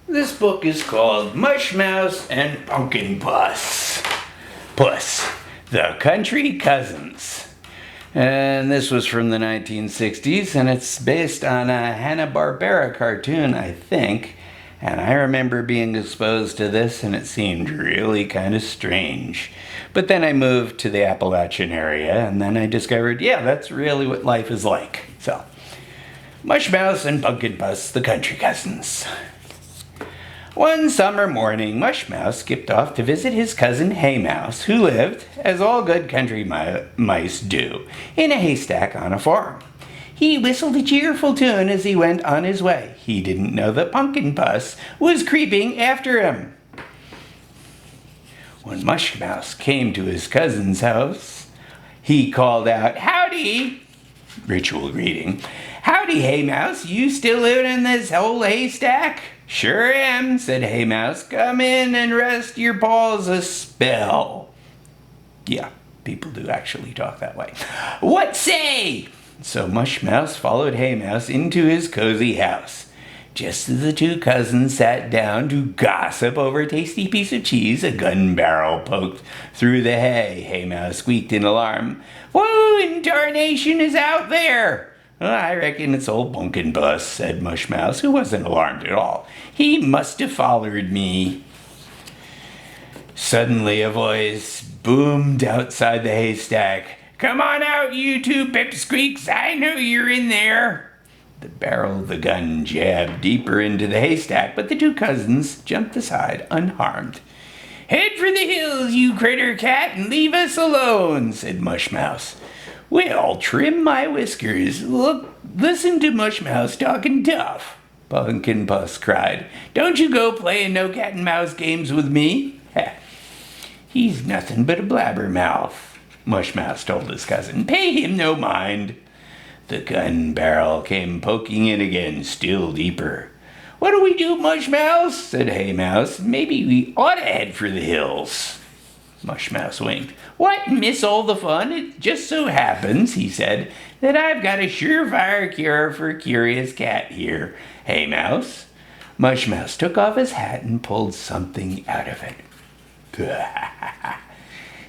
This book is called Mushmouse and Punkin Puss, the Country Cousins. And this was from the 1960s, and it's based on a Hanna-Barbera cartoon, I think. And I remember being exposed to this, and it seemed really kind of strange. But then I moved to the Appalachian area, and then I discovered, yeah, that's really what life is like. So, Mushmouse and Punkin Puss, the Country Cousins. One summer morning, Mushmouse skipped off to visit his cousin Haymouse, who lived, as all good country mice do, in a haystack on a farm. He whistled a cheerful tune as he went on his way. He didn't know that Punkin Puss was creeping after him. When Mushmouse came to his cousin's house, he called out, "Howdy!" Ritual greeting. "Howdy, Haymouse, you still living in this old haystack?" "Sure am," said Haymouse. "Come in and rest your paws a spell." Yeah, people do actually talk that way. "What say?" So Mushmouse followed Haymouse into his cozy house. Just as the two cousins sat down to gossip over a tasty piece of cheese, a gun barrel poked through the hay. Haymouse squeaked in alarm. "Who in tarnation is out there?" "I reckon it's old Punkin Puss," said Mushmouse, who wasn't alarmed at all. "He must have followed me." Suddenly a voice boomed outside the haystack. "Come on out, you two pipsqueaks. I know you're in there." The barrel of the gun jabbed deeper into the haystack, but the two cousins jumped aside unharmed. "Head for the hills, you critter cat, and leave us alone," said Mushmouse. "Well, trim my whiskers. Listen to Mushmouse talking tough," Punkin Puss cried. "Don't you go playing no cat and mouse games with me." "He's nothing but a blabbermouth," Mushmouse told his cousin. "Pay him no mind." The gun barrel came poking in again, still deeper. "What do we do, Mushmouse?" said Haymouse. "Maybe we ought to head for the hills." Mushmouse winked. "What, miss all the fun? It just so happens," he said, "that I've got a surefire cure for a curious cat here. Haymouse." Mushmouse took off his hat and pulled something out of it.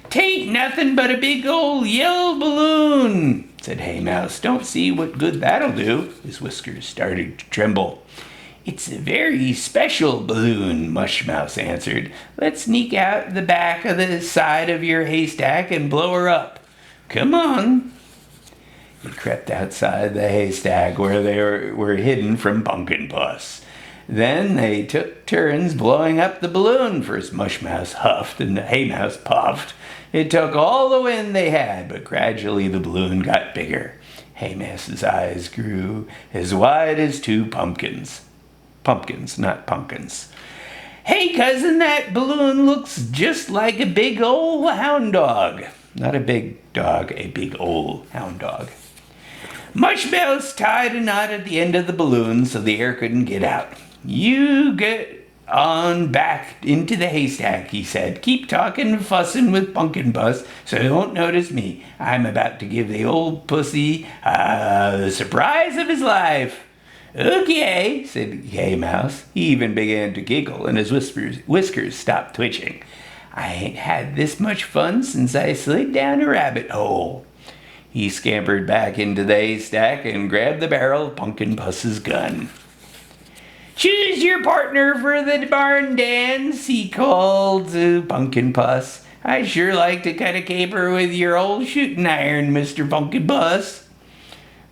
"'Tain't nothing but a big old yellow balloon," said Haymouse. "Don't see what good that'll do." His whiskers started to tremble. "It's a very special balloon," Mushmouse answered. "Let's sneak out the back of the side of your haystack and blow her up. Come on." He crept outside the haystack where they were hidden from Punkin Puss. Then they took turns blowing up the balloon. First Mushmouse huffed and Haymouse puffed. It took all the wind they had, but gradually the balloon got bigger. Haymouse's eyes grew as wide as two pumpkins. Pumpkins, not pumpkins. "Hey, cousin, that balloon looks just like a big old hound dog." Not a big dog, a big old hound dog. Mushmouse tied a knot at the end of the balloon so the air couldn't get out. "You get on back into the haystack," he said. "Keep talking and fussing with Punkin Puss so don't notice me. I'm about to give the old pussy the surprise of his life." "Okay," said Haymouse. He even began to giggle and his whiskers stopped twitching. "I ain't had this much fun since I slid down a rabbit hole." He scampered back into the haystack and grabbed the barrel of Punkin Puss's gun. "Choose your partner for the barn dance," he called to Punkin Puss. "I'd sure like to cut a caper with your old shooting iron, Mr. Punkin Puss."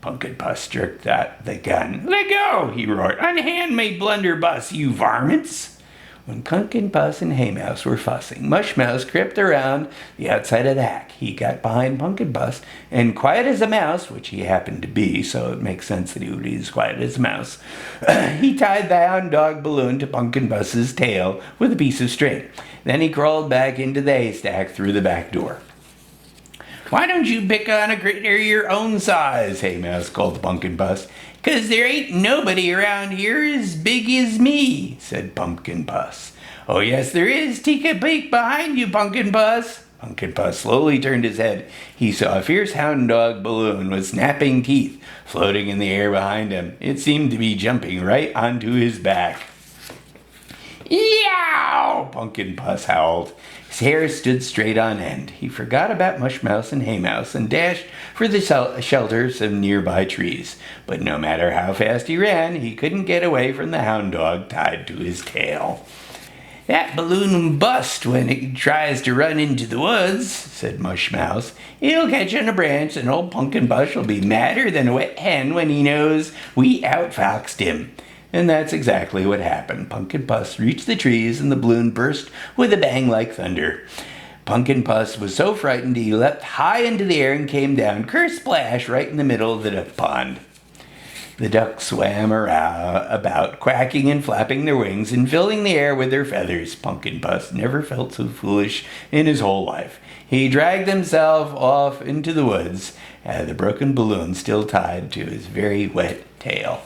Punkin Puss jerked out the gun. "Let go," he roared. "Unhand me blunderbuss, you varmints." When Punkin Puss and Haymouse were fussing, Mushmouse crept around the outside of the hack. He got behind Punkin Puss, and quiet as a mouse, which he happened to be, so it makes sense that he would be as quiet as a mouse, he tied the hound dog balloon to Punkin Puss's tail with a piece of string. Then he crawled back into the haystack through the back door. "Why don't you pick on a critter your own size?" Haymouse called to Punkin Puss. "'Cause there ain't nobody around here as big as me," said Punkin Puss. "Oh, yes, there is. Take a peek behind you, Punkin Puss." Punkin Puss slowly turned his head. He saw a fierce hound dog balloon with snapping teeth floating in the air behind him. It seemed to be jumping right onto his back. Yow! Punkin Puss howled. His hair stood straight on end. He forgot about Mushmouse and Haymouse and dashed for the shelter of some nearby trees. But no matter how fast he ran, he couldn't get away from the hound dog tied to his tail. That balloon will bust when it tries to run into the woods, said Mushmouse. It'll catch on a branch, and old Punkin Puss will be madder than a wet hen when he knows we outfoxed him. And that's exactly what happened. Punkin Puss reached the trees, and the balloon burst with a bang like thunder. Punkin Puss was so frightened he leapt high into the air and came down kersplash right in the middle of the duck pond. The ducks swam about, quacking and flapping their wings and filling the air with their feathers. Punkin Puss never felt so foolish in his whole life. He dragged himself off into the woods, the broken balloon still tied to his very wet tail.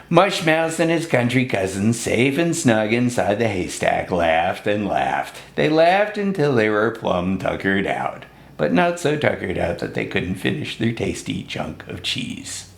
Mushmouse and his country cousins, safe and snug inside the haystack, laughed and laughed. They laughed until they were plumb tuckered out, but not so tuckered out that they couldn't finish their tasty chunk of cheese.